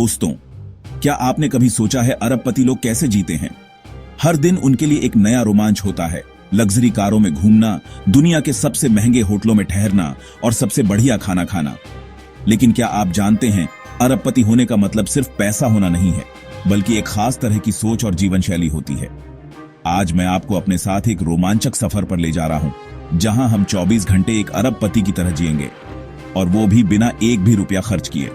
दोस्तों, क्या आपने कभी सोचा है अरबपति लोग कैसे जीते हैं? हर दिन उनके लिए एक नया रोमांच होता है। लग्जरी कारों में घूमना, दुनिया के सबसे महंगे होटलों में ठहरना और सबसे बढ़िया खाना खाना। लेकिन क्या आप जानते हैं, अरबपति होने का मतलब सिर्फ पैसा होना नहीं है, बल्कि एक खास तरह की सोच और जीवन शैली होती है। आज मैं आपको अपने साथ एक रोमांचक सफर पर ले जा रहा हूं, जहां हम 24 घंटे एक अरबपति की तरह जिएंगे, और वो भी बिना एक भी रुपया खर्च किए।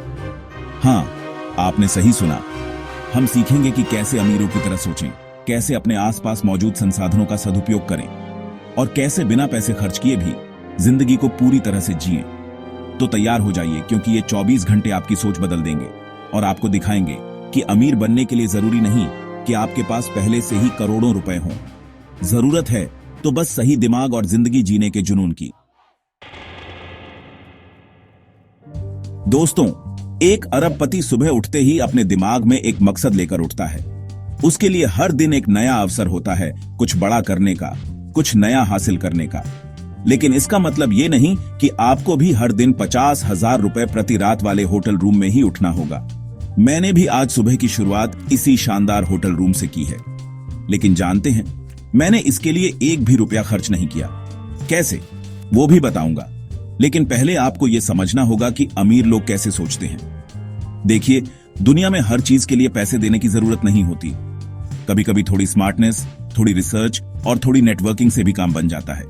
हाँ, आपने सही सुना। हम सीखेंगे कि कैसे अमीरों की तरह सोचें, कैसे अपने आसपास मौजूद संसाधनों का सदुपयोग करें, और कैसे बिना पैसे खर्च किए भी जिंदगी को पूरी तरह से जिएं। तो तैयार हो जाइए, क्योंकि ये 24 घंटे आपकी सोच बदल देंगे और आपको दिखाएंगे कि अमीर बनने के लिए जरूरी नहीं कि आपके पास पहले से ही करोड़ों रुपए हों। जरूरत है तो बस सही दिमाग और जिंदगी जीने के जुनून की। दोस्तों, एक अरबपति सुबह उठते ही अपने दिमाग में एक मकसद लेकर उठता है। उसके लिए हर दिन एक नया अवसर होता है, कुछ बड़ा करने का, कुछ नया हासिल करने का। लेकिन इसका मतलब ये नहीं कि आपको भी हर दिन 50,000 रुपए प्रति रात वाले होटल रूम में ही उठना होगा। मैंने भी आज सुबह की शुरुआत इसी शानदार होटल रूम से की है। लेकिन जानते हैं, मैंने इसके लिए एक भी रुपया खर्च नहीं किया। कैसे, वो भी बताऊंगा। लेकिन पहले आपको यह समझना होगा कि अमीर लोग कैसे सोचते हैं। देखिए, दुनिया में हर चीज के लिए पैसे देने की जरूरत नहीं होती। कभी कभी थोड़ी स्मार्टनेस, थोड़ी रिसर्च और थोड़ी नेटवर्किंग से भी काम बन जाता है।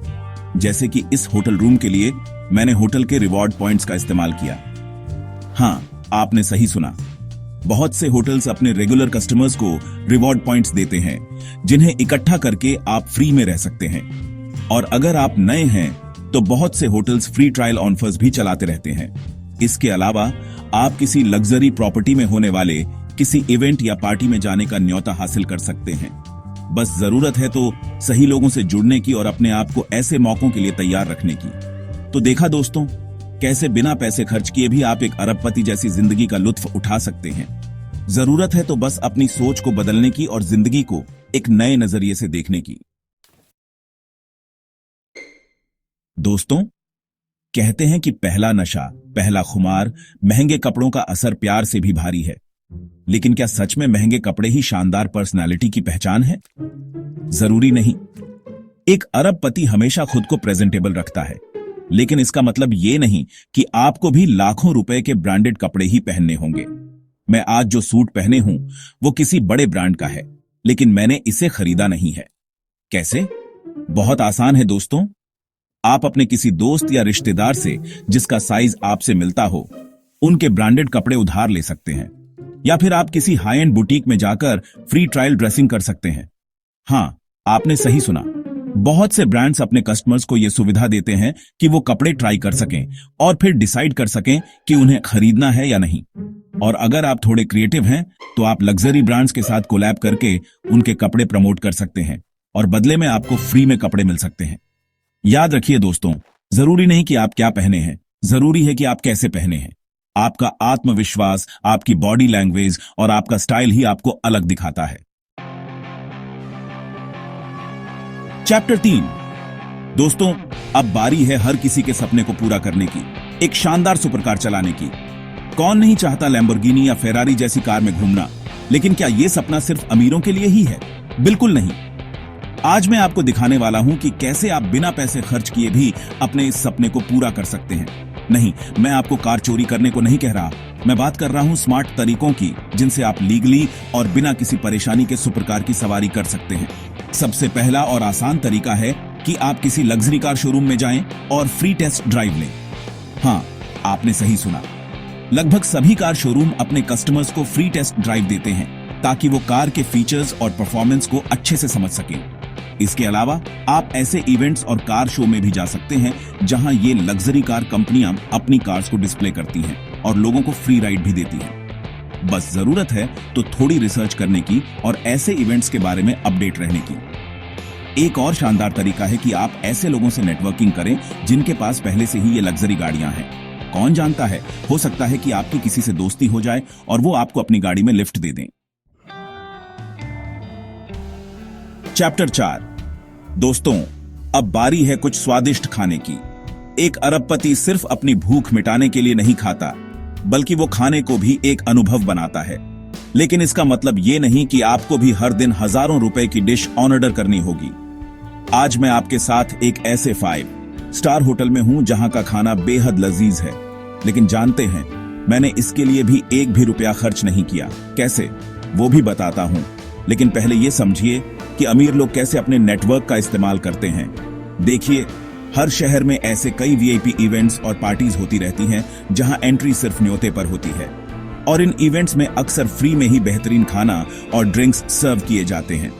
जैसे कि इस होटल रूम के लिए मैंने होटल के रिवॉर्ड पॉइंट्स का इस्तेमाल किया। हाँ, आपने सही सुना। बहुत से होटल्स अपने रेगुलर कस्टमर्स को रिवॉर्ड पॉइंट्स देते हैं, जिन्हें इकट्ठा करके आप फ्री में रह सकते हैं। और अगर आप नए हैं तो बहुत से होटल्स फ्री ट्रायल ऑफर्स भी चलाते रहते हैं। इसके अलावा आप किसी लग्जरी प्रॉपर्टी में होने वाले किसी इवेंट या पार्टी में जाने का न्योता हासिल कर सकते हैं। बस जरूरत है तो सही लोगों से जुड़ने की और अपने आप को ऐसे मौकों के लिए तैयार रखने की। तो देखा दोस्तों, कैसे बिना पैसे खर्च किए भी आप एक अरबपति जैसी जिंदगी का लुत्फ उठा सकते हैं। जरूरत है तो बस अपनी सोच को बदलने की और जिंदगी को एक नए नजरिए से देखने की। दोस्तों, कहते हैं कि पहला नशा, पहला खुमार, महंगे कपड़ों का असर प्यार से भी भारी है। लेकिन क्या सच में महंगे कपड़े ही शानदार पर्सनालिटी की पहचान है? जरूरी नहीं। एक अरबपति हमेशा खुद को प्रेजेंटेबल रखता है, लेकिन इसका मतलब यह नहीं कि आपको भी लाखों रुपए के ब्रांडेड कपड़े ही पहनने होंगे। मैं आज जो सूट पहने हूं वो किसी बड़े ब्रांड का है, लेकिन मैंने इसे खरीदा नहीं है। कैसे? बहुत आसान है दोस्तों। आप अपने किसी दोस्त या रिश्तेदार से जिसका साइज आपसे मिलता हो, उनके ब्रांडेड कपड़े उधार ले सकते हैं, या फिर आप किसी हाई एंड बुटीक में जाकर फ्री ट्रायल ड्रेसिंग कर सकते हैं। हाँ, आपने सही सुना। बहुत से ब्रांड्स अपने कस्टमर्स को यह सुविधा देते हैं कि वो कपड़े ट्राई कर सकें और फिर डिसाइड कर सकें कि उन्हें खरीदना है या नहीं। और अगर आप थोड़े क्रिएटिव हैं तो आप लग्जरी ब्रांड्स के साथ कोलैब करके उनके कपड़े प्रमोट कर सकते हैं, और बदले में आपको फ्री में कपड़े मिल सकते हैं। याद रखिए दोस्तों, जरूरी नहीं कि आप क्या पहने हैं, जरूरी है कि आप कैसे पहने हैं। आपका आत्मविश्वास, आपकी बॉडी लैंग्वेज और आपका स्टाइल ही आपको अलग दिखाता है। चैप्टर 3। दोस्तों, अब बारी है हर किसी के सपने को पूरा करने की, एक शानदार सुपरकार चलाने की। कौन नहीं चाहता लैम्बोर्गिनी या फेरारी जैसी कार में घूमना? लेकिन क्या यह सपना सिर्फ अमीरों के लिए ही है? बिल्कुल नहीं। आज मैं आपको दिखाने वाला हूं कि कैसे आप बिना पैसे खर्च किए भी अपने इस सपने को पूरा कर सकते हैं। नहीं, मैं आपको कार चोरी करने को नहीं कह रहा। मैं बात कर रहा हूं स्मार्ट तरीकों की, जिनसे आप लीगली और बिना किसी परेशानी के सुपरकार की सवारी कर सकते हैं। सबसे पहला और आसान तरीका है कि आप किसी लग्जरी कार शोरूम में जाएं और फ्री टेस्ट ड्राइव लें। हाँ, आपने सही सुना। लगभग सभी कार शोरूम अपने कस्टमर्स को फ्री टेस्ट ड्राइव देते हैं, ताकि वो कार के फीचर्स और परफॉर्मेंस को अच्छे से समझ सकें। इसके अलावा आप ऐसे इवेंट्स और कार शो में भी जा सकते हैं जहां ये लग्जरी कार कंपनियां अपनी कार्स को डिस्प्ले करती हैं और लोगों को फ्री राइड भी देती हैं। बस जरूरत है तो थोड़ी रिसर्च करने की और ऐसे इवेंट्स के बारे में अपडेट रहने की। एक और शानदार तरीका है कि आप ऐसे लोगों से नेटवर्किंग करें जिनके पास पहले से ही ये लग्जरी गाड़ियां हैं। कौन जानता है, हो सकता है कि आपकी किसी से दोस्ती हो जाए और वो आपको अपनी गाड़ी में लिफ्ट दे दें। चैप्टर 4। दोस्तों, अब बारी है कुछ स्वादिष्ट खाने की। एक अरबपति सिर्फ अपनी भूख मिटाने के लिए नहीं खाता, बल्कि वो खाने को भी एक अनुभव बनाता है। लेकिन इसका मतलब ये नहीं कि आपको भी हर दिन हजारों रुपए की डिश ऑर्डर करनी होगी। आज मैं आपके साथ एक ऐसे 5 स्टार होटल में हूं जहां का खाना बेहद लजीज है, लेकिन जानते हैं मैंने इसके लिए भी एक भी रुपया खर्च नहीं किया। कैसे, वो भी बताता हूं। लेकिन पहले ये समझिए कि अमीर लोग कैसे अपने नेटवर्क का इस्तेमाल करते हैं। देखिए, हर शहर में ऐसे कई वीआईपी इवेंट्स और पार्टीज होती रहती हैं जहां एंट्री सिर्फ न्योते पर होती है, और इन इवेंट्स में अक्सर फ्री में ही बेहतरीन खाना और ड्रिंक्स सर्व किए जाते हैं।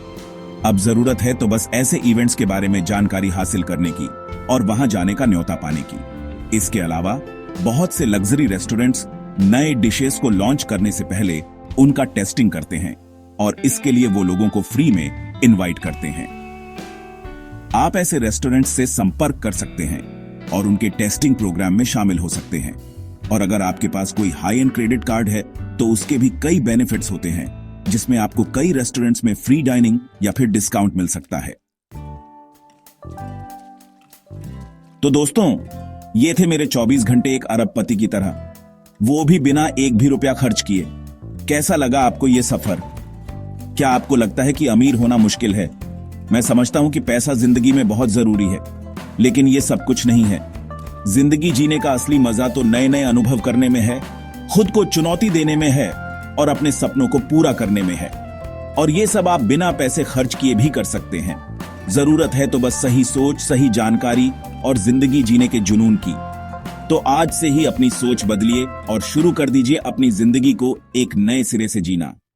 अब जरूरत है तो बस ऐसे इवेंट्स के बारे में जानकारी हासिल करने की और वहां जाने का न्योता पाने की। इसके अलावा बहुत से लग्जरी रेस्टोरेंट्स नए डिशेस को लॉन्च करने से पहले उनका टेस्टिंग करते हैं, और इसके लिए वो लोगों को फ्री में इनवाइट करते हैं। आप ऐसे रेस्टोरेंट से संपर्क कर सकते हैं और उनके टेस्टिंग प्रोग्राम में शामिल हो सकते हैं। और अगर आपके पास कोई हाई एंड क्रेडिट कार्ड है तो उसके भी कई बेनिफिट्स होते हैं, जिसमें आपको कई रेस्टोरेंट्स में फ्री डाइनिंग या फिर डिस्काउंट मिल सकता है। तो दोस्तों, ये थे मेरे 24 घंटे एक अरबपति की तरह, वो भी बिना एक भी रुपया खर्च किए। कैसा लगा आपको ये सफर? क्या आपको लगता है कि अमीर होना मुश्किल है? मैं समझता हूं कि पैसा जिंदगी में बहुत जरूरी है, लेकिन ये सब कुछ नहीं है। जिंदगी जीने का असली मजा तो नए नए अनुभव करने में है, खुद को चुनौती देने में है और अपने सपनों को पूरा करने में है। और ये सब आप बिना पैसे खर्च किए भी कर सकते हैं। जरूरत है तो बस सही सोच, सही जानकारी और जिंदगी जीने के जुनून की। तो आज से ही अपनी सोच बदलिए और शुरू कर दीजिए अपनी जिंदगी को एक नए सिरे से जीना।